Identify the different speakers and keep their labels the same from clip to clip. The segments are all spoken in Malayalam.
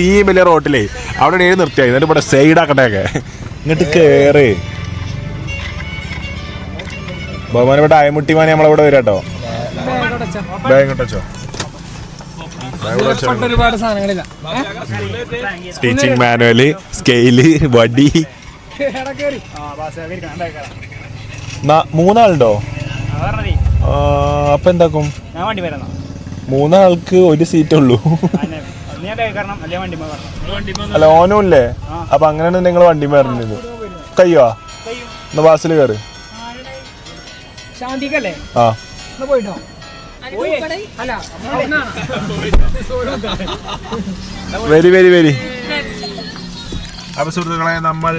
Speaker 1: ഈ വലിയ റോട്ടിലേ അവിടെ നിർത്തിയായി എന്നിട്ട് ഇവിടെ സൈഡാക്കട്ടെയൊക്കെ ഇങ്ങോട്ട് കേറ് ബഹുമാനപ്പെട്ട അയമുട്ടിമാനെ നമ്മളവിടെ വരാം കേട്ടോ. ബാങ്കോട്ടോ ടീച്ചിങ് മാനുവല്, സ്കെയില്, വടി. 3 ആളുണ്ടോ? അപ്പൊ എന്താക്കും? 3 ആൾക്ക് ഒരു സീറ്റ് ഉള്ളൂ. അല്ല ഓനും ഇല്ലേ? അപ്പൊ അങ്ങനെയാണ് നിങ്ങൾ വണ്ടി വരുന്നത്. കയ്യോ എന്നാ ബസ്സിൽ കയറി. ആ വെരി വെരി വെരി. അപ്പൊ സുഹൃത്തുക്കളെ നമ്മൾ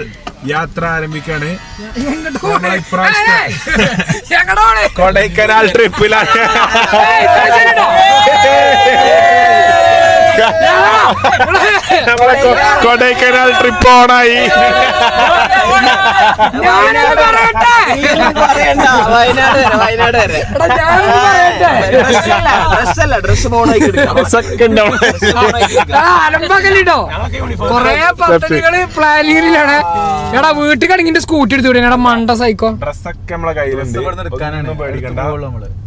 Speaker 1: യാത്ര ആരംഭിക്കാണ്. കൊടൈക്കനാൽ ട്രിപ്പിലാണ്. കൊടൈക്കനാൽ ട്രിപ്പ് ഓണായി.
Speaker 2: കൊറേ പദ്ധതികള് പ്ലാനിങ്ങിലാണ്. എടാ വീട്ടിൽ കടങ്ങിന്റെ സ്കൂട്ടി എടുത്തു വിടാ മണ്ട സൈക്കോ.
Speaker 1: ഡ്രസ്സൊക്കെ നമ്മളെ കയ്യിലുണ്ട്, പേടിക്കണ്ട.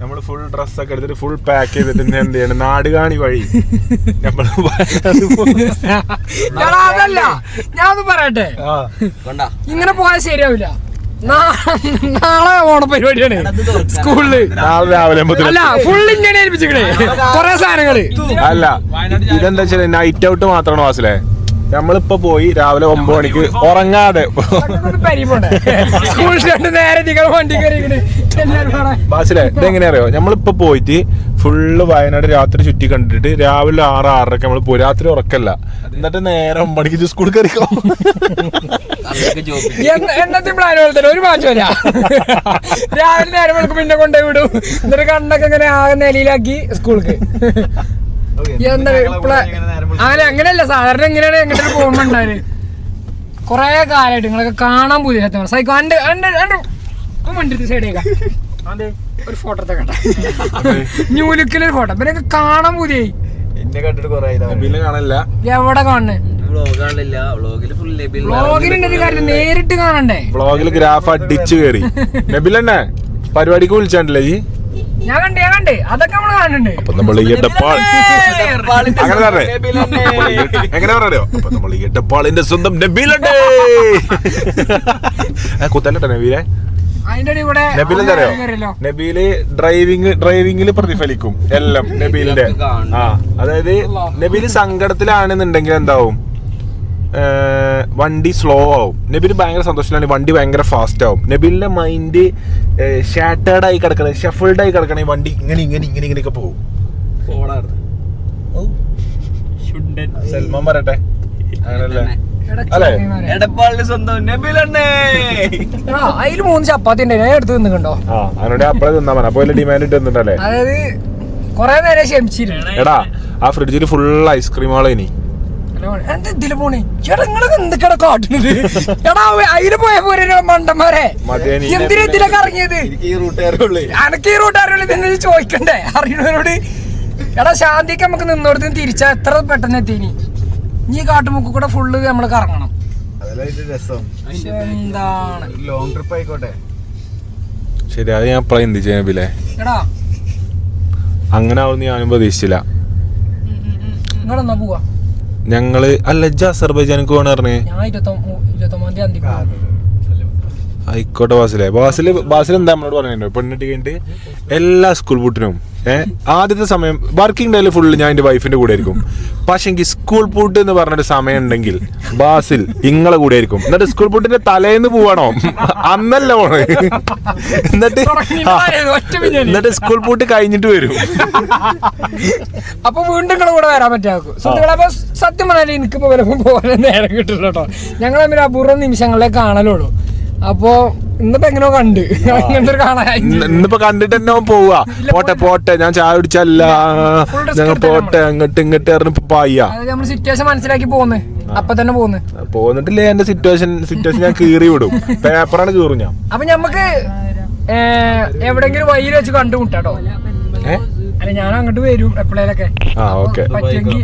Speaker 1: നമ്മള് ഫുൾ ഡ്രസ്സൊക്കെ എടുത്തിട്ട് ഫുൾ പാക്ക് ചെയ്തിട്ട് എന്ത് ചെയ്യണം, നാട് കാണി വഴി
Speaker 2: അതല്ല ഞാൻ ഒന്ന് പറയട്ടെ, ഇങ്ങനെ പോയാൽ ശരിയാവില്ല. നാളെ ഓണപരിപാടിയാണ് സ്കൂളില്.
Speaker 1: നാളെ രാവിലെ
Speaker 2: അല്ല ഫുൾ ഇങ്ങനെ ഏൽപ്പിച്ചിക്കണേ കൊറേ സാധനങ്ങള്.
Speaker 1: അല്ല ഇതെന്താ വെച്ചാൽ നൈറ്റ് ഔട്ട് മാത്രമാണ് വാസിലെ. നമ്മളിപ്പോ പോയി രാവിലെ 9 മണിക്ക് ഉറങ്ങാതെ ബാസിലെ ഇതെങ്ങനെയാ അറിയോ, നമ്മളിപ്പോ പോയിട്ട് ഫുള്ള് വയനാട് രാത്രി ചുറ്റി കണ്ടിട്ട് രാവിലെ 6-6:30 നമ്മൾ പോയി. രാത്രി ഉറക്കല്ല, എന്നിട്ട് നേരെ 9 മണിക്ക് സ്കൂളിൽ കയറിക്കോ.
Speaker 2: എന്നത്തെ പ്ലാൻ പോലെ തന്നെ ഒരു മാറ്റമല്ല. രാവിലെ നേരം വെളുക്കും പിന്നെ കൊണ്ടുപോയി വിടും, എന്നിട്ട് കണ്ണൊക്കെ ഇങ്ങനെ ആകെ നിലയിലാക്കി സ്കൂൾക്ക്. അങ്ങനെയല്ല സാധാരണ എങ്ങനെയാണ് എങ്ങോട്ട് പോകുമ്പോണ്ടാല് കൊറേ കാലമായിട്ട് നിങ്ങളൊക്കെ കാണാൻ പുതിയ സൈക്കോ വണ്ടി സൈഡേക്ക ഒരു ഫോട്ടോ കണ്ട ന്യൂ ലുക്കിലൊരു ഫോട്ടോ ഇവരൊക്കെ കാണാൻ പുതിയ
Speaker 1: കാണില്ല.
Speaker 2: എവിടെ കാണണേ? വ്ളോഗിലുണ്ടൊരു കാര്യം നേരിട്ട് കാണണ്ടേ?
Speaker 1: വ്ളോഗില് ഗ്രാഫ് അടിച്ചു കയറി. നബിലെന്നെ പരിപാടിക്ക് വിളിച്ചാണ്ടല്ലേ ഈ?
Speaker 2: ഞാൻ കണ്ടേ അതൊക്കെ നമ്മള് കാണുന്നുണ്ട്.
Speaker 1: അപ്പൊ നമ്മൾ ഈ എടപ്പാൾ എങ്ങനെ പറയാ, അപ്പൊ നമ്മൾ ഈ എടപ്പാളിന്റെ സ്വന്തം നബീലുണ്ട്. കുത്തല്ലട്ടെ നബീലെ. നബീൽ അറിയോ, നബീല് ഡ്രൈവിംഗില് പ്രതിഫലിക്കും എല്ലാം നബീലിന്റെ. അതായത് നബീല് സങ്കടത്തിലാണെന്നുണ്ടെങ്കിൽ എന്താവും, വണ്ടി സ്ലോ ആവും. നബീല് ഭയങ്കര സന്തോഷത്തിലാണ്, വണ്ടി ഭയങ്കര ഫാസ്റ്റ് ആവും. നബീലിന്റെ മൈൻഡ് ഷാറ്റേർഡ് ആയി കിടക്കണേ, ഷഫിൾഡ് ആയി കിടക്കണേ, വണ്ടി ഇങ്ങനെയൊക്കെ പോകും. സൽമാൻ പറയട്ടെ അങ്ങനല്ലേ അല്ലേ?
Speaker 2: അതില് 3 ചപ്പാത്തി എടുത്ത് തിന്നുണ്ടോ?
Speaker 1: അതിനോട് അപ്പഴേ തിന്നാ മതി. അപ്പൊ ഡിമാൻഡ് ഇട്ട് തിന്നിട്ടല്ലേ?
Speaker 2: അതായത് കൊറേ നേരം ക്ഷമിച്ചിരുന്നു.
Speaker 1: എടാ ആ ഫ്രിഡ്ജില് ഫുൾ ഐസ്ക്രീമുകളെ ഇനി
Speaker 2: ഇതില് പോണേ ചേട്ടാ നിങ്ങളൊക്കെ എന്തൊക്കെയാണ് കാട്ടുന്നത്? എടാ അതില് പോയ പോലെ മണ്ടന്മാരെ എന്തിനാ ഇതിലൊക്കെ ഇറങ്ങിയത്? എനിക്ക് ഈ റൂട്ടുകാരുള്ള ഇതെന്നെ ചോദിക്കണ്ടേ അറിയണവരോട്? എടാ ശാന്തിക്ക് നമുക്ക് നിന്നോടത്ത് തിരിച്ചാ എത്ര പെട്ടെന്ന് എത്തിനി. ഈ കാട്ടുമുക്ക് കൂടെ ഫുള്ള് നമ്മള് കറങ്ങണം. എന്താണ്
Speaker 3: ലോങ് ട്രിപ്പ് ആയിക്കോട്ടെ.
Speaker 1: ശരി, അത് ഞാൻ എപ്പോഴാ എന്ത് ചെയ്യാ?
Speaker 2: എടാ
Speaker 1: അങ്ങനെ ആവുന്ന ഞാനും പ്രതീക്ഷിച്ചില്ല.
Speaker 2: നിങ്ങളെന്നാ പോവാ?
Speaker 1: ഞങ്ങള് അല്ല അസർബൈജാനിക്ക് പോകണ പറഞ്ഞേ. ആയിക്കോട്ടെ ബാസിൽ എന്താ നമ്മളോട് പറഞ്ഞോ, പെണ്ണിട്ട് കഴിഞ്ഞിട്ട് എല്ലാ സ്കൂൾ പൂട്ടിനും ആദ്യത്തെ സമയം വർക്കിംഗ് ഡേയിൽ ഫുള്ള് ഞാൻ എന്റെ വൈഫിന്റെ കൂടെ ആയിരിക്കും. പക്ഷെ എങ്കിൽ സ്കൂൾ പൂട്ട് എന്ന് പറഞ്ഞൊരു സമയം ഉണ്ടെങ്കിൽ ബാസിൽ ഇങ്ങളെ കൂടെ ആയിരിക്കും. എന്നിട്ട് സ്കൂൾ പൂട്ടിന്റെ തലേന്ന് പോവാണോ അന്നല്ല പോണ്, എന്നിട്ട് സ്കൂൾ പൂട്ട് കഴിഞ്ഞിട്ട് വരും.
Speaker 2: അപ്പൊ വീണ്ടും നിങ്ങളെ കൂടെ വരാൻ പറ്റാക്കും. അപ്പൊ സത്യം പറഞ്ഞാൽ എനിക്കിപ്പോ വരപ്പം പോലെ നേരം കിട്ടില്ല കേട്ടോ. ഞങ്ങൾ തമ്മിൽ അപൂർവ നിമിഷങ്ങളെ കാണലുള്ളൂ. അപ്പൊ ഇന്നിപ്പോ എങ്ങനെയോ കണ്ട് ഇങ്ങനത്തെ കാണാൻ
Speaker 1: ഇന്നിപ്പോ കണ്ടിട്ട് തന്നെ പോവാ. പോട്ടെ ഞാൻ ചായ കുടിച്ചല്ല, ഞങ്ങൾ പോട്ടെ അങ്ങോട്ട് ഇറങ്ങി പായ്യ.
Speaker 2: നമ്മള് സിറ്റുവേഷൻ മനസ്സിലാക്കി പോന്ന് അപ്പൊ തന്നെ
Speaker 1: പോന്നിട്ടില്ലേ? എന്റെ സിറ്റുവേഷൻ ഞാൻ കീറി വിടും, പേപ്പറാണ് കീറും ഞാൻ.
Speaker 2: അപ്പൊ ഞമ്മക്ക് എവിടെങ്കിലും വഴിയിൽ വെച്ച് കണ്ടുമുട്ടാട്ടോ. അല്ല ഞാൻ അങ്ങോട്ട് വരും എപ്പോഴേലൊക്കെ പറ്റുമെങ്കിൽ.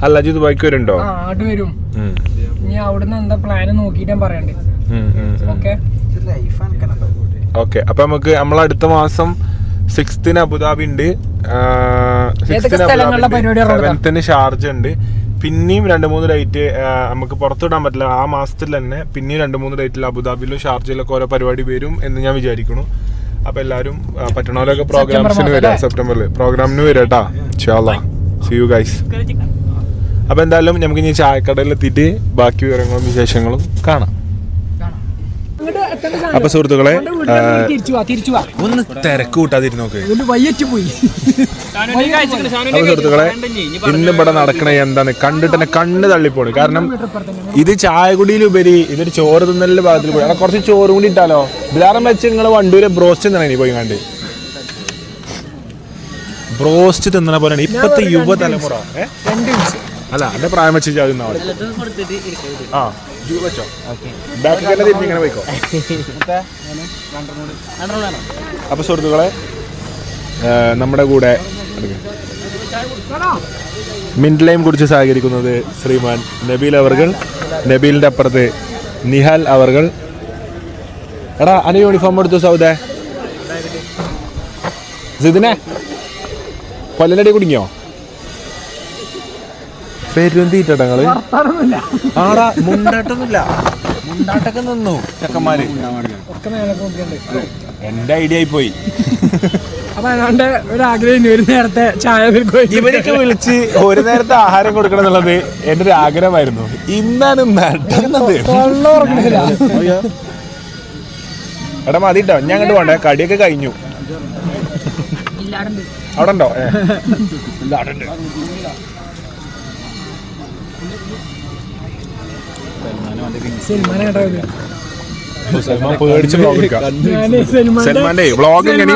Speaker 1: അല്ല അജി ദുബായിക്ക് വരുന്നുണ്ടോ?
Speaker 2: അങ്ങോട്ട് വരും. ഇനി അവിടുന്ന് എന്താ പ്ലാൻ നോക്കിട്ട് ഞാൻ പറയണ്ടേ.
Speaker 1: ഓക്കെ. അപ്പൊ നമുക്ക് നമ്മളടുത്ത മാസം 6th അബുദാബി ഉണ്ട്, 7th ഷാർജ ഉണ്ട്. പിന്നെയും 2-3 ഡേറ്റ് നമുക്ക് പുറത്തുവിടാൻ പറ്റില്ല. ആ മാസത്തിൽ തന്നെ പിന്നെയും 2-3 ഡേറ്റിൽ അബുദാബിയിലും ഷാർജയിലൊക്കെ ഓരോ പരിപാടി വരും എന്ന് ഞാൻ വിചാരിക്കുന്നു. അപ്പൊ എല്ലാവരും പറ്റണവരൊക്കെ പ്രോഗ്രാംസിന് വരാം. സെപ്റ്റംബറിൽ പ്രോഗ്രാമിന് വരാം കേട്ടാ. ഇൻഷാല്ലാ. See you guys. അപ്പൊ എന്തായാലും നമുക്ക് ഇനി ചായക്കടയിൽ എത്തിയിട്ട് ബാക്കി വിവരങ്ങളും വിശേഷങ്ങളും കാണാം. അപ്പൊ സുഹൃത്തുക്കളെ ഒന്ന് തിരക്ക് കൂട്ടാതിരുന്നോക്കെ. അപ്പൊ സുഹൃത്തുക്കളെ ഇന്ന് ഇവിടെ നടക്കണ എന്താണ് കണ്ടിട്ട് തന്നെ കണ്ണ് തള്ളിപ്പോണ്. കാരണം ഇത് ചായ കുടിയിലുപരി ഇതൊരു ചോറ് തിന്നലിന്റെ ഭാഗത്തിൽ പോയി. അവിടെ കുറച്ച് ചോറ് കൂടി ഇട്ടാലോ? ബിലാറം വെച്ച് നിങ്ങൾ വണ്ടൂര് ബ്രോസ്റ്റ് തിന്നണേ പോയി കണ്ട്. ബ്രോസ്റ്റ് തിന്നണ പോലെയാണ് ഇപ്പത്തെ യുവതലമുറ. അല്ല എന്റെ പ്രായം വെച്ച് ആ വെച്ചോ. ഇങ്ങനെ പോയിക്കോ. അപ്പൊ സുഹൃത്തുക്കളെ നമ്മുടെ കൂടെ മിൻലയും കുറിച്ച് സഹകരിക്കുന്നത് ശ്രീമാൻ നബീൽ അവർകൾ, നബീലിന്റെ അപ്പുറത്ത് നിഹാൽ അവർകൾ. എടാ അന യൂണിഫോം എടുത്തു സൗദേ. സിദിനെ കൊല്ലടി കുടുങ്ങിയോ? പെരുന്തീറ്റങ്ങള് ആടാ മുണ്ടാട്ടൊന്നുമില്ല. മുണ്ടാട്ടൊക്കെ നിന്നു ചെക്കന്മാര്. എന്റെ ഐഡിയ ആയി പോയി. ഇവരൊക്കെ വിളിച്ച് ഒരു നേരത്തെ ആഹാരം കൊടുക്കണം എന്നുള്ളത് എന്റെ ഒരു ആഗ്രഹമായിരുന്നു. ഇന്നാണ് നടന്നത്. എടാ മതിട്ടോ, ഞാൻ അങ്ങോട്ട് പോണ്ടേ. കടിയൊക്കെ കഴിഞ്ഞു. അവിടെ ഉണ്ടോ? സൽമാന്റെ വ്ളോഗ് എങ്ങനെ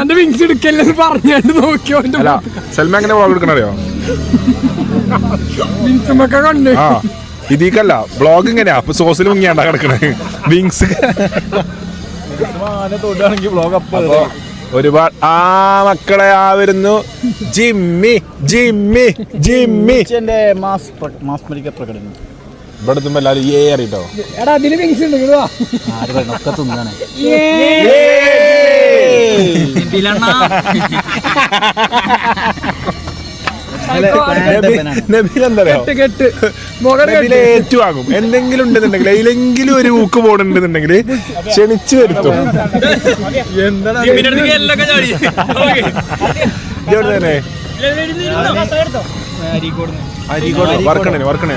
Speaker 1: സൽമാൻ വ്ളോഗ് എടുക്കണറിയോ? ആ ഇതിക്കല്ല വ്ളോഗ് എങ്ങനെയാ? അപ്പൊ സോസിൽ മുങ്ങിയാണ്ടാ കിടക്കണേ വിങ്സ്. ഒരുപാട് ആ മക്കളെ ആ വരുന്നു. ജിമ്മി ജിമ്മി ജിമ്മി പ്രകടനം ഇവിടെ എത്തുമ്പോ എല്ലാരും ഏ അറിയിട്ടോ. ഏറ്റുവാങ്ങും. എന്തെങ്കിലും ഉണ്ടെന്നുണ്ടെങ്കിൽ അതിലെങ്കിലും ഒരു ഊക്ക് പോണെന്നുണ്ടെങ്കിൽ ക്ഷണിച്ചു വരുത്തും. തന്നെ അരീക്കോട് വർക്കണേ വർക്കണേ.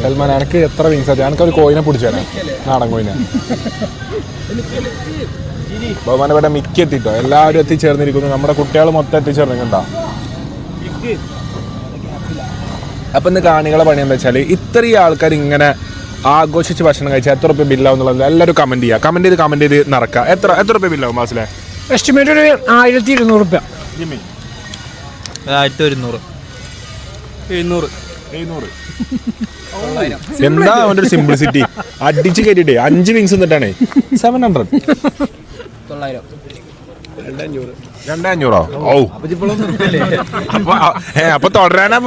Speaker 1: സൽമാൻ എനക്ക് എത്ര വിങ്സ് ആദ്യം? എനിക്കൊരു കോയിനെ പിടിച്ചേരാ, നാടൻ കോയിനെ. ബഹുമാനം ഇവിടെ മിക്ക എത്തിട്ടോ, എല്ലാവരും എത്തിച്ചേർന്നിരിക്കുന്നു. നമ്മുടെ കുട്ടികൾ മൊത്തം എത്തിച്ചേർന്നിട്ടുണ്ടോ? അപ്പൊ ഇന്ന് കാണികളെ പണി എന്താ വെച്ചാല് ഇത്രയും ആൾക്കാർ ഇങ്ങനെ ആഘോഷിച്ച് ഭക്ഷണം കഴിച്ചാൽ എത്ര റുപ്യ ബില്ലാവും എന്നുള്ളത് എല്ലാവരും കമന്റ് ചെയ്യുക. കമന്റ് ചെയ്ത് നടക്കുക. എത്ര റുപ്യ ബില്ലാവും മാസിലെ?
Speaker 2: എസ്റ്റിമേറ്റ് ഒരു 1200 രൂപ.
Speaker 3: 700.
Speaker 1: എന്താ അവന്റെ ഒരു സിംപ്ലിസിറ്റി. അടിച്ച് കയറ്റിട്ടേ 5 വിങ്സ് എന്നിട്ടാണേ 700. 2,500. ഓ അപ്പൊ തുടരാനാ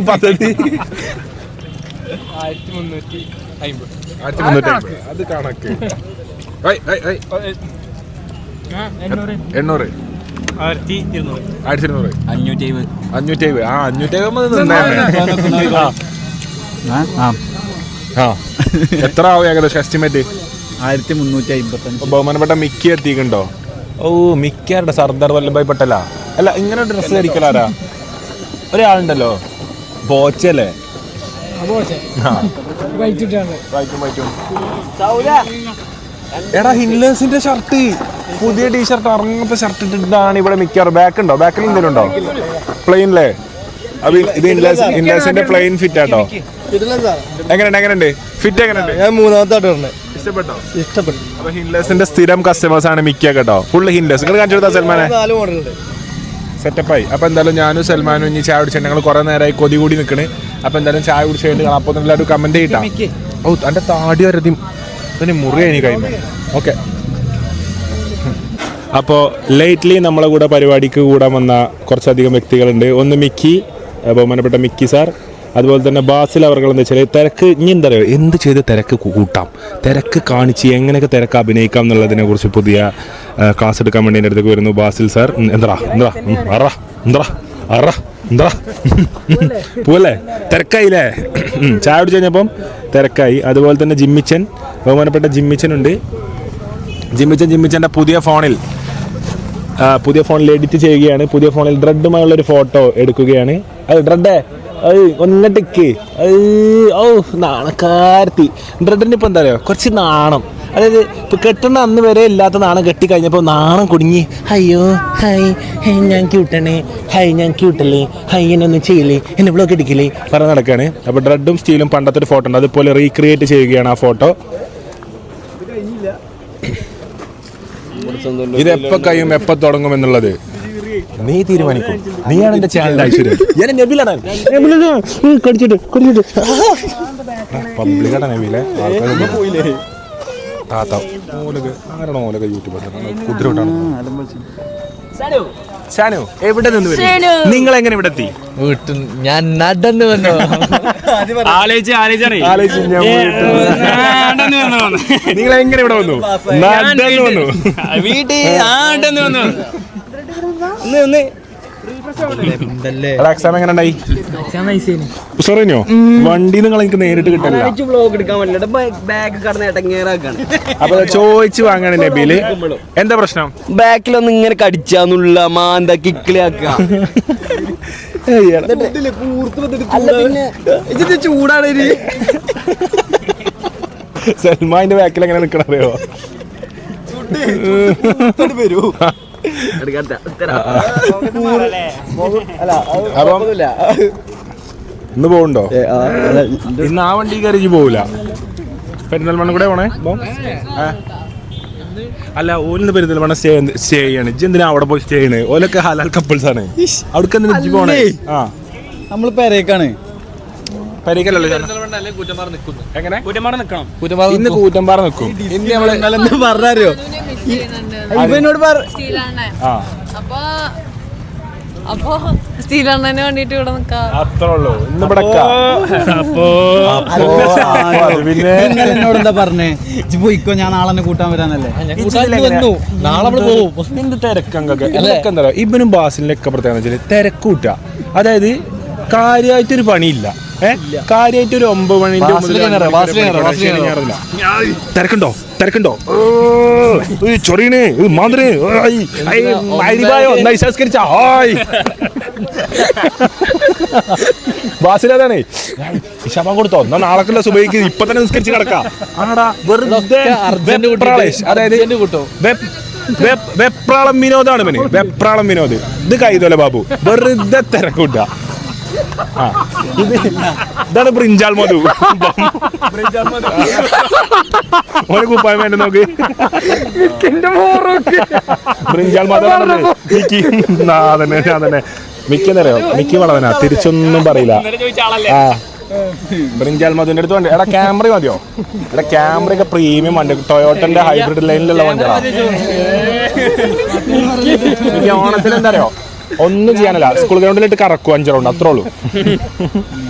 Speaker 1: പദ്ധതി. 1350. അത് കണക്ക് 800. 1200. 550. ആ 550 എത്ര ആവും ഏകദേശം എസ്റ്റിമേറ്റ്?
Speaker 3: 1355.
Speaker 1: ബഹുമാനപ്പെട്ട മിക്കി എത്തിക്കണ്ടോ? ഓ മിക്കാരുടെ സർദാർ വല്ലഭായ് പട്ടേല. അല്ല ഇങ്ങനെ ഡ്രസ്സ് ധരിക്കലാരാ? ഒരാളുണ്ടല്ലോ ബോച്ചല്ലേ? എടാ ഹിൻലേഴ്സിന്റെ ഷർട്ട്, പുതിയ ടീഷർട്ട് ഇറങ്ങുമ്പോ ഷർട്ട് ഇട്ടിട്ടാണ് ഇവിടെ മിക്കാറ്. ബാക്ക് ഉണ്ടോ? ബാക്കിൽ എന്തെങ്കിലും ഉണ്ടോ? പ്ലെയിനില്ലേ? അപ്പൊ ഇത് ഹിൻലേഴ്സിന്റെ പ്ലെയിൻ ഫിറ്റ് ആട്ടോ. എങ്ങനെയുണ്ട് ഫിറ്റ്? എങ്ങനെയുണ്ട്?
Speaker 3: ഞാൻ 3ാമത്തെ
Speaker 1: ഇഷ്ടപ്പെട്ടോ? അപ്പൊ ഹിൻലേഴ്സിന്റെ സ്ഥിരം കസ്റ്റമേഴ്സ് ആണ് മിക്ക കേട്ടോ. ഫുള്ള് ഹിൻലേഴ്സ്. നിങ്ങൾ കാണിച്ചു കൊടുത്താ സൽമാനെ? സെറ്റപ്പായി. അപ്പൊ എന്തായാലും ഞാനും സൽമാനും ഇനി ചായ കുടിച്ചിട്ട് ഞങ്ങൾ കുറെ നേരമായി കൊതി കൂടി നിൽക്കണ്. അപ്പൊ എന്തായാലും ചായ കുടിച്ചു കഴിഞ്ഞിട്ട് കാണാം. അപ്പൊ എല്ലാവരും കമന്റ് ചെയ്യട്ടാ. ഓ എന്റെ താടി വരതി മുറിയായി കഴിഞ്ഞു. ഓക്കെ അപ്പോൾ ലേറ്റ്ലി നമ്മളെ കൂടെ പരിപാടിക്ക് കൂടാൻ വന്ന കുറച്ചധികം വ്യക്തികളുണ്ട്. ഒന്ന് മിക്കി, ബഹുമാനപ്പെട്ട മിക്കി സാർ, അതുപോലെ തന്നെ ബാസിൽ അവർകൾ. എന്താ വെച്ചാൽ തിരക്ക് ഇനി എന്താ പറയുക, എന്ത് ചെയ്ത് തിരക്ക് കൂട്ടാം, തിരക്ക് കാണിച്ച് എങ്ങനെയൊക്കെ തിരക്ക് അഭിനയിക്കാം എന്നുള്ളതിനെ കുറിച്ച് പുതിയ ക്ലാസ് എടുക്കാൻ വേണ്ടി എൻ്റെ അടുത്തേക്ക് വരുന്നു ബാസിൽ സാർ. പോവല്ലേ, തിരക്കായില്ലേ? ചായ കുടിച്ച് കഴിഞ്ഞപ്പം തിരക്കായി. അതുപോലെ തന്നെ ജിമ്മിച്ചൻ, ബഹുമാനപ്പെട്ട ജിമ്മിച്ചനുണ്ട്. ജിമ്മിച്ചൻ്റെ പുതിയ ഫോണിൽ എഡിറ്റ് ചെയ്യുകയാണ്. പുതിയ ഫോണിൽ ഡ്രെഡുമായുള്ളൊരു ഫോട്ടോ എടുക്കുകയാണ്. അത് ഡ്രെഡേ ഒന്നിട്ടേക്ക് നാണക്കാർത്തി. ഡ്രെഡിന് ഇപ്പം എന്താ പറയുക, കുറച്ച് നാണം. അതായത് ഇപ്പം കെട്ടുന്ന അന്ന് വരെ ഇല്ലാത്ത നാണം കെട്ടി കഴിഞ്ഞപ്പോൾ നാണം കുടുങ്ങി. അയ്യോ ഹായ് ഞാൻ ക്യൂട്ടണേ, ഹായ് ഞാൻ ക്യൂട്ടല്ലേ, ഹായ് എന്നൊന്നും ചെയ്യില്ലേ, എന്നെ ബ്ലോക്ക് അടിക്കില്ലേ പറഞ്ഞ് നടക്കുകയാണ്. അപ്പോൾ ഡ്രെഡും സ്റ്റീലും പണ്ടത്തെ ഒരു ഫോട്ടോ ഉണ്ട്, അതുപോലെ റീക്രിയേറ്റ് ചെയ്യുകയാണ് ആ ഫോട്ടോ. ഇതെപ്പോൾ കഴിയും, എപ്പോൾ തുടങ്ങും എന്നുള്ളത് നീ തീരുമാനിക്കും. നീയാണ് എന്റെ ചാനലിന്റെ ഐശ്വര്യം. പബ്ലിക്കാണ് നബീലെ. താത്ത ഓലൊക്കെ ആരാണോ ഓലൊക്കെ യൂട്യൂബർ കുതിരോട്ടാണ്. ഷാനു എവിടെ നിന്ന് വരും? നിങ്ങൾ എങ്ങനെ ഇവിടെ എത്തി?
Speaker 4: വീട്ടിൽ ഞാൻ നടന്നു വന്നു.
Speaker 1: നിങ്ങൾ എങ്ങനെ ഇവിടെ വന്നു? നടന്നു വന്നു.
Speaker 4: വീട്ടിൽ ആണ്ടെന്ന് വന്നു.
Speaker 1: എക്സാം എങ്ങനെ ഉണ്ടായി? പറഞ്ഞോ, വണ്ടി നിങ്ങൾ എനിക്ക് നേരിട്ട് കിട്ടില്ല. അപ്പൊ ചോദിച്ചു വാങ്ങാണ് നബീല്. എന്താ പ്രശ്നം?
Speaker 4: ബാക്കിലൊന്നും ഇങ്ങനെ കടിച്ചാന്നുള്ള മാന്ത കിക്കിളിയാക്ക. ചൂടാണ്.
Speaker 1: സൽമാന്റെ ബാക്കിൽ എങ്ങനെ നിക്കണറിയോ? ഇന്ന് പോവുണ്ടോ? ഇന്ന് ആ വണ്ടി കയറി പോവില്ല. പെരിന്തൽമണ്ണ കൂടെ പോണേ? അല്ല, ഓലിന്ന് പെരിന്തൽമണ്ണ സ്റ്റേ ചെയ്യാണ്. ഇജ്ജ് എന്തിനാ അവിടെ പോയി സ്റ്റേ ചെയ്യണേ? ഓലൊക്കെ ഹലാൽ കപ്പിൾസ് ആണ്. അവിടേക്ക് എന്തിനാ ഇജ്ജ് പോണേ?
Speaker 3: നമ്മൾ പെരേക്കാണ്.
Speaker 1: പരിക്കല്ലല്ലോ. എങ്ങനെ ഇന്ന് കൂറ്റമ്പാറ നിൽക്കും. ഇന്ന് നമ്മള്
Speaker 3: പറഞ്ഞോ ഇവനോട്
Speaker 5: അപ്പൊ സ്റ്റീലണ്ണന് വേണ്ടിട്ട് ഇവിടെ നിക്കാം.
Speaker 1: അത്രേ ഉള്ളൂ. ഇന്ന് ഇവിടെ
Speaker 3: എന്നോട് എന്താ പറഞ്ഞേ? പോയിക്കോ, ഞാൻ നാളെ കൂട്ടാൻ വരാനല്ലേ.
Speaker 4: നാളെ പോകും.
Speaker 1: എന്ത് തിരക്കൊക്കെ എന്താ പറയുക, ഇവനും ബാസിലിനൊക്കെ പ്രത്യേകത തിരക്കൂട്ട. അതായത് കാര്യമായിട്ടൊരു പണിയില്ല. കാര്യമായിട്ട് ഒരു 9 മണി തിരക്കുണ്ടോ ചൊറീണ് മാതിരി ബാസിലതാണേ ശബം കൊടുത്തോ എന്നാ നാളെക്കുള്ള സുബൈക്ക് ഇപ്പൊ തന്നെ നിസ്കരിച്ച് കിടക്കാം. അതായത് വെപ്രാളം വിനോദാണ് ഇവന്. വെപ്രാളം വിനോദ് ഇത് കൈതോല ബാബു വെറുതെ തിരക്കൂട്ട. ഇതാണ് ബ്രിഞ്ചാൽ മധു. ഓരോ കുപ്പായം വേണ്ട നോക്ക്. ബ്രിഞ്ചാൽ മധു അതന്നെ. മിക്കെന്നറിയോ, മിക്കി വളവനാ, തിരിച്ചൊന്നും പറയില്ല. ബ്രിഞ്ചാൽ മധുവിന്റെ അടുത്ത് വണ്ടി. എടാ ക്യാമറ മതിയോ? എടാ ക്യാമറ ഒക്കെ പ്രീമിയം വണ്ടി, ടൊയോട്ടന്റെ ഹൈബ്രിഡ് ലൈനിലുള്ള വണ്ടികളാ. ഓണത്തിന് എന്താ അറിയോ, ഒന്നും ചെയ്യാനല്ല, സ്കൂൾ ഗ്രൗണ്ടിലിട്ട് കറക്കും 5 റൗണ്ട്, അത്രേ ഉള്ളൂ.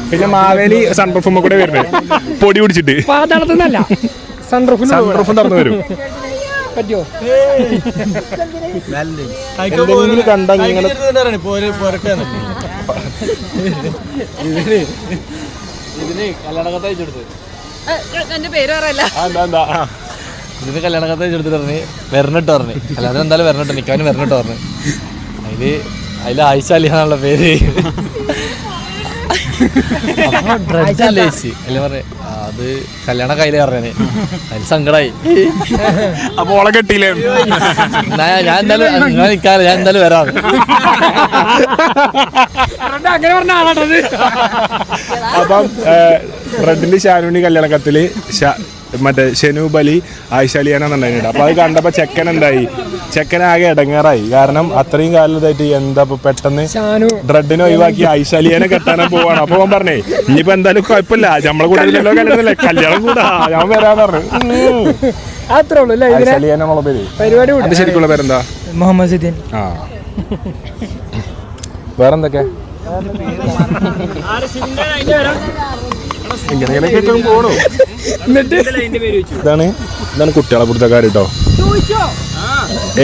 Speaker 1: പിന്നെ മാവേലി സൺറൂഫും കൂടെ വരുന്നത് പൊടി പിടിച്ചിട്ട് സൺറൂഫും തുറന്നു വരും. എന്തെങ്കിലും കണ്ടാ നിങ്ങൾ
Speaker 5: എന്റെ പേര് പറയല്ല.
Speaker 4: ഇതിന് കല്യാണ കത്ത് അയച്ചെടുത്തിട്ട് പറഞ്ഞ് വരണിട്ട് പറഞ്ഞു. അല്ലാതെ എന്തായാലും വരണിട്ട് നിൽക്കാനും വരണിട്ട് പറഞ്ഞു. അതിൽ ആയിഷാലിയാന്നുള്ള പേര്. അത് കല്യാണ കയ്യില് പറഞ്ഞേ. അതിൽ സങ്കടായി.
Speaker 1: അപ്പൊ ഓളെ കെട്ടിയില്ലേ?
Speaker 4: ഞാൻ എന്തായാലും വരാം.
Speaker 1: അപ്പം റെഡിന്റെ ഷാനുവിന്റെ കല്യാണ കത്തില് മറ്റേ ഷെനൂബ് അലി ആയിഷാലിയാനുണ്ടായിരുന്നു. അപ്പൊ അത് കണ്ടപ്പോ ചെക്കൻ എന്തായി, ചെക്കനാകെ ഇടങ്ങാറായി. കാരണം അത്രയും കാലത്തായിട്ട് എന്താ പെട്ടെന്ന് ഡ്രെഡിനെ ഒഴിവാക്കി ആയിഷാലിയാനെ കെട്ടാനും പോവാണ്. അപ്പൊ അവൻ പറഞ്ഞേ ഇനിയിപ്പോ എന്തായാലും കുഴപ്പമില്ല, നമ്മളെ കൂടെ കല്യാണം കൂടാ, ഞാൻ വരാന്ന് പറഞ്ഞു.
Speaker 2: അത്രേ ഉള്ളൂ അല്ലേ ഇതിന്
Speaker 1: ഐശാലി എന്നുള്ള പേര്.
Speaker 2: പരിപാടി
Speaker 1: അത് ശരിക്കുള്ള പേരെന്താ?
Speaker 2: മുഹമ്മദ് സിദ്ദീൻ.
Speaker 1: ആ വേറെന്തൊക്കെ ഇങ്ങനെ പോണു.
Speaker 2: എന്നിട്ട്
Speaker 1: ഇതാണ് കുട്ടികളെ പിടുത്തക്കാർ കേട്ടോ.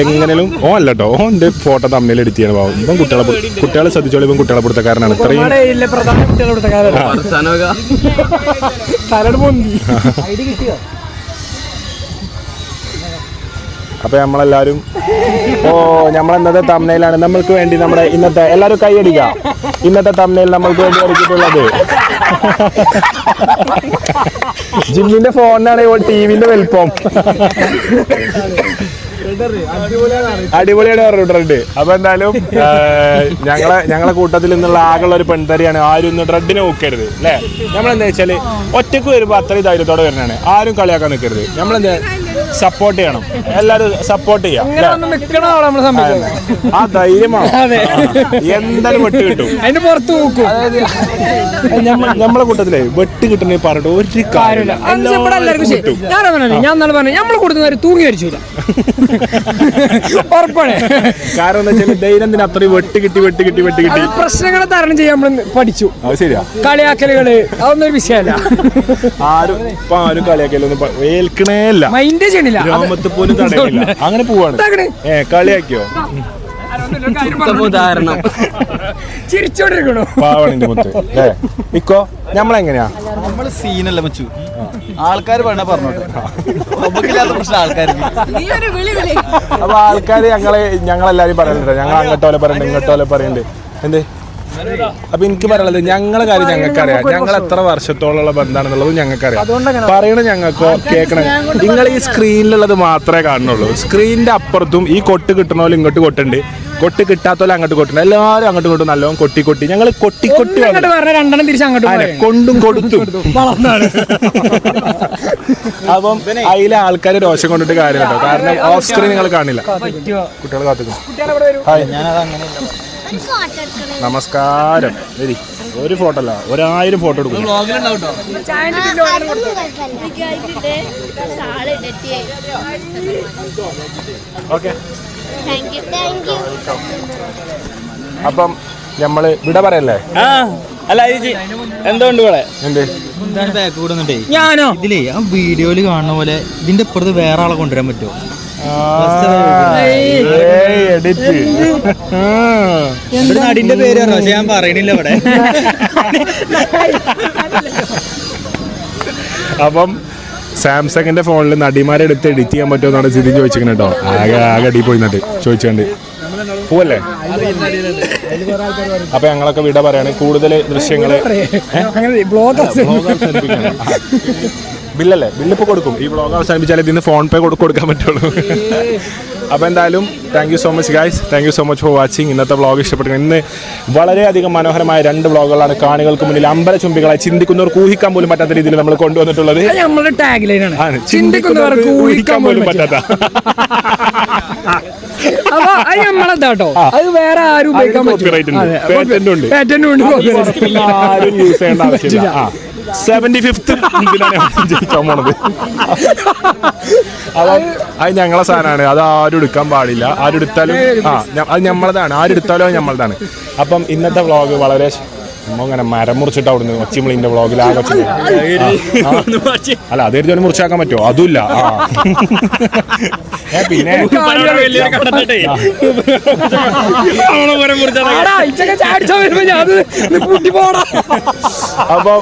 Speaker 1: എങ്ങനെയും ഓ അല്ല കേട്ടോ, ഓൻ്റെ ഫോട്ടോ തമ്മിൽ എഡിറ്റ് ചെയ്യണ പാവം. ഇപ്പം കുട്ടികളെ ശ്രദ്ധിച്ചോളൂ, ഇപ്പം കുട്ടികളെ പിടുത്തക്കാരനാണ്. ഇത്രയും
Speaker 2: പ്രധാന കുട്ടികളെ തലയുടെ പൊന്തി.
Speaker 1: അപ്പൊ നമ്മളെല്ലാരും നമ്മളെന്നത്തെ തമ്മിലാണ് നമ്മൾക്ക് വേണ്ടി നമ്മുടെ ഇന്നത്തെ എല്ലാവരും കൈയടിക്കുക. ഇന്നത്തെ തമ്മിൽ നമ്മൾക്ക് വേണ്ടി ഒരുക്കിയിട്ടുള്ളത് ജിമ്മിന്റെ ഫോണിനാണ് ടിവിന്റെ വലിപ്പം. അടിപൊളിയാണ് പറഞ്ഞിട്ടുണ്ട്. അപ്പൊ എന്തായാലും ഞങ്ങളെ കൂട്ടത്തിൽ നിന്നുള്ള ആകെയുള്ള ഒരു പെൺതരിയാണ്. ആരും ഇന്ന് ഡ്രെഡിനെ നോക്കരുത് അല്ലേ. നമ്മളെന്താ വെച്ചാല് ഒറ്റക്ക് വരുമ്പോ അത്രയും ധൈര്യത്തോടെ വരുന്നതാണ്. ആരും കളിയാക്കാൻ നിൽക്കരുത്. നമ്മളെന്താ സപ്പോർട്ട് ചെയ്യണം, എല്ലാരും സപ്പോർട്ട് ചെയ്യാം. ആ ധൈര്യമാണ് എന്തായാലും വെട്ട് കിട്ടും.
Speaker 2: അതിന്റെ പുറത്ത് നോക്കും.
Speaker 1: നമ്മളെ കൂട്ടത്തിലേ വെട്ട് കിട്ടണ പറഞ്ഞിട്ട് ഒരു കാര്യമില്ല.
Speaker 2: ഞാൻ പറഞ്ഞു നമ്മളെ കൊടുക്കുന്നവര് തൂങ്ങി മരിച്ചില്ല. ഉറപ്പാണ്.
Speaker 1: കാരണം എന്താ വെച്ചാൽ ദൈനംദിനം അത്രയും വെട്ട് കിട്ടി
Speaker 2: പ്രശ്നങ്ങളെ തരണം ചെയ്യാൻ നമ്മൾ പഠിച്ചു.
Speaker 1: അത് ശരിയാ.
Speaker 2: കളിയാക്കലുകള് അതൊന്നും ഒരു വിഷയമല്ല.
Speaker 1: ആരും കളിയാക്കലൊന്നും ഏൽക്കണേ ഇല്ല.
Speaker 2: മൈൻഡ് ചെയ്യണില്ല.
Speaker 1: ഗ്രാമത്തിൽ പോലും തടയില്ല. അങ്ങനെ പോവാണ്. കളിയാക്കിയോ
Speaker 2: ചിരിച്ചോണ്ടിരിക്കണോ
Speaker 1: പാവണിന്റെ മുത്ത് ഇക്കോ. നമ്മളെങ്ങനെയാ
Speaker 3: നമ്മള് സീനല്ല മച്ചു. ആൾക്കാർ പറഞ്ഞ പറഞ്ഞോട്ടെ, നമുക്കില്ലാത്ത പ്രശ്നം ആൾക്കാർക്ക്.
Speaker 1: അപ്പൊ ആൾക്കാര് ഞങ്ങളെല്ലാരും പറയുന്നുണ്ട്. ഞങ്ങൾ അങ്ങോട്ടോലെ പറയുന്നുണ്ട്, ഇങ്ങോട്ടോലെ പറയുന്നുണ്ട്. എന്ത് അപ്പൊ എനിക്ക് പറയാനുള്ളത് ഞങ്ങളെ കാര്യം ഞങ്ങൾക്കറിയാം. ഞങ്ങൾ എത്ര വർഷത്തോളമുള്ള ബന്ധമാണെന്നുള്ളത് ഞങ്ങൾക്കറിയാം. പറയണ ഞങ്ങൾക്കോ കേൾക്കണം. നിങ്ങൾ ഈ സ്ക്രീനിലുള്ളത് മാത്രമേ കാണുന്നുള്ളൂ. സ്ക്രീനിന്റെ അപ്പുറത്തും ഈ കൊട്ട് കിട്ടണ പോലെ ഇങ്ങോട്ട് കൊട്ടുണ്ട്, കൊട്ട് കിട്ടാത്തോലെ അങ്ങോട്ട് കൊട്ടുണ്ട്. എല്ലാവരും അങ്ങോട്ടും ഇങ്ങോട്ടും നല്ലോണം കൊട്ടി ഞങ്ങൾ കൊട്ടി
Speaker 2: രണ്ടെണ്ണം തിരിച്ച് അങ്ങോട്ട്
Speaker 1: കൊണ്ടും കൊടുത്തും. അപ്പം അതിലെ ആൾക്കാർ രോഷം കൊണ്ടിട്ട് കാര്യം കേട്ടോ. കാരണം ഓഫ് സ്ക്രീൻ നിങ്ങൾ കാണില്ല. കുട്ടികൾ കാത്തുക്കും. നമസ്കാരം. വരി. ഒരു ഫോട്ടോ അല്ല 1000 ഫോട്ടോ എടുക്കും. ഓക്കെ. അപ്പം നമ്മള് വിട പറയല്ലേ?
Speaker 3: അല്ല എന്തുകൊണ്ട് ഇവിടെ
Speaker 1: എന്ത്
Speaker 3: ബാക്ക് കൂടുന്നുണ്ടേ ഞാനോ ഇതിലേ ആ വീഡിയോയില് കാണുന്ന പോലെ ഇതിന്റെ ഇപ്പുറത്ത് വേറെ ആളെ കൊണ്ടുവരാൻ പറ്റുമോ? നടിന്റെ പേര് പറഞ്ഞോ? പക്ഷെ ഞാൻ പറയണില്ല ഇവിടെ.
Speaker 1: അപ്പം സാംസങ്ങിന്റെ ഫോണിൽ നടിമാരെ എടുത്ത് എഡിറ്റ് ചെയ്യാൻ പറ്റുമോ എന്നാണ് സ്ഥിതി ചോദിച്ചിരിക്കുന്നത് കേട്ടോ. ആകെ അടി പോയിന്നിട്ട് ചോദിച്ചുകൊണ്ട് പോവല്ലേ. അപ്പൊ ഞങ്ങളൊക്കെ വിട പറയാണ്. കൂടുതൽ ദൃശ്യങ്ങള് ബില്ലല്ലേ, ബില്ലിപ്പോൾ കൊടുക്കും. ഈ വ്ളോഗ് അവസാനിപ്പിച്ചാൽ ഇതിന് ഫോൺ പേ കൊടുക്കാൻ പറ്റുള്ളൂ. അപ്പോൾ എന്തായാലും thank you so much guys. Thank you so much for watching. ഇന്നത്തെ വ്ളോഗ് ഇഷ്ടപ്പെട്ടു. ഇന്ന് വളരെയധികം മനോഹരമായ 2 വ്ളോഗുകളാണ് കാണികൾക്ക് മുന്നിൽ അമ്പലചുംബികളായി ചിന്തിക്കുന്നവർക്ക് ഊഹിക്കാൻ പോലും പറ്റാത്ത രീതിയിൽ നമ്മൾ കൊണ്ടുവന്നിട്ടുള്ളത്.
Speaker 2: നമ്മുടെ ടാഗ് ലൈനാണ്
Speaker 1: ചിന്തിക്കുന്നവർക്ക് ഊഹിക്കാൻ പോലും പറ്റാത്ത.
Speaker 2: അപ്പൊ അത് നമ്മളെന്താട്ടോ, അത് വേറെ ആരും ഉപയോഗിക്കാൻ പറ്റില്ല.
Speaker 1: ആരും യൂസ് ചെയ്യേണ്ട ആവശ്യമില്ല. 75th ജയിക്കാൻ പോണത്. അത് ഞങ്ങളെ സാധനമാണ്. അത് ആരും എടുക്കാൻ പാടില്ല. ആരും എടുത്താലും അത് നമ്മളതാണ്. ആരും എടുത്താലും അത് നമ്മളതാണ്. അപ്പം ഇന്നത്തെ വ്ളോഗ് വളരെ ഇങ്ങനെ മരം മുറിച്ചിട്ട് അവിടുന്ന് ഒച്ചിമളിന്റെ വ്ളോഗിൽ ആകെ അല്ല അത് എഴുതി മുറിച്ചാക്കാൻ പറ്റുമോ? അതുമില്ല. പിന്നെ അപ്പൊ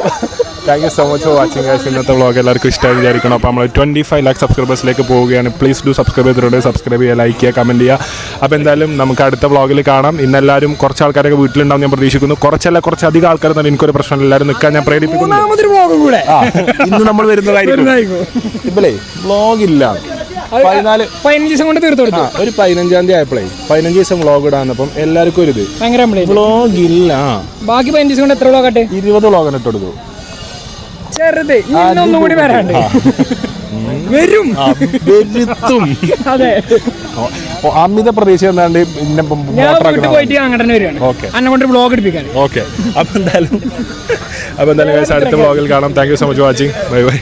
Speaker 1: thank you so much for watching guys. ഇന്നത്തെ വ്ളോഗ് എല്ലാവർക്കും ഇഷ്ടമായി വിചാരിക്കണം. അപ്പോൾ നമ്മൾ 25 lakh സബ്സ്ക്രൈബേഴ്സിലേക്ക് പോവുകയാണ്. പ്ലീസ് ഡു സബ്സ്ക്രൈബ് ചെയ്തിട്ടുണ്ട്. സബ്സ്ക്രൈബ് ചെയ്യുക, ലൈക്ക് ചെയ്യുക, കമൻറ്റ് ചെയ്യുക. അപ്പോൾ എന്തായാലും നമുക്ക് അടുത്ത വ്ളോഗിൽ കാണാം. ഇന്നെല്ലാവരും കുറച്ച് ആൾക്കാരൊക്കെ വീട്ടിലുണ്ടാവും ഞാൻ പ്രതീക്ഷിക്കുന്നു. കുറച്ചധികം ആൾക്കാർ തന്നെ എനിക്കൊരു പ്രശ്നം. എല്ലാവരും നിൽക്കാൻ ഞാൻ പ്രേരിപ്പിക്കുന്നു. ഇന്ന് നമ്മൾ വരുന്നതായിരിക്കും. ഇപ്പല്ലേ വ്ളോഗില്ല
Speaker 2: 15 ദിവസം കൊണ്ട് തീർത്തു കൊടുത്തു.
Speaker 1: ഒരു 15-ാം തീയതി ആയപ്പോഴേ 15 ദിവസം വ്ളോഗ് ഇടാന്നപ്പം എല്ലാവർക്കും ഒരു ഇത് വ്ളോഗില്ല. ബാക്കി
Speaker 2: 15 ദിവസം കൊണ്ട് എത്ര വ്ളോഗാട്ടെ?
Speaker 1: 20 വ്ളോഗിന് ഇട്ട് കൊടുത്തു.
Speaker 2: ചെറുത് ഒന്നും കൂടി വരാണ്ട് വരും. അതെ,
Speaker 1: അമിത പ്രതീക്ഷ എന്താണ്ട്
Speaker 2: പോയിട്ട് അങ്ങനെ തന്നെ വരികയാണ്. എന്നെ കൊണ്ട് വ്ളോഗ് എടുപ്പിക്കാൻ.
Speaker 1: ഓക്കെ. അപ്പൊ എന്തായാലും അടുത്ത വ്ളോഗിൽ കാണാം. Thank you so much watching. Bye bye.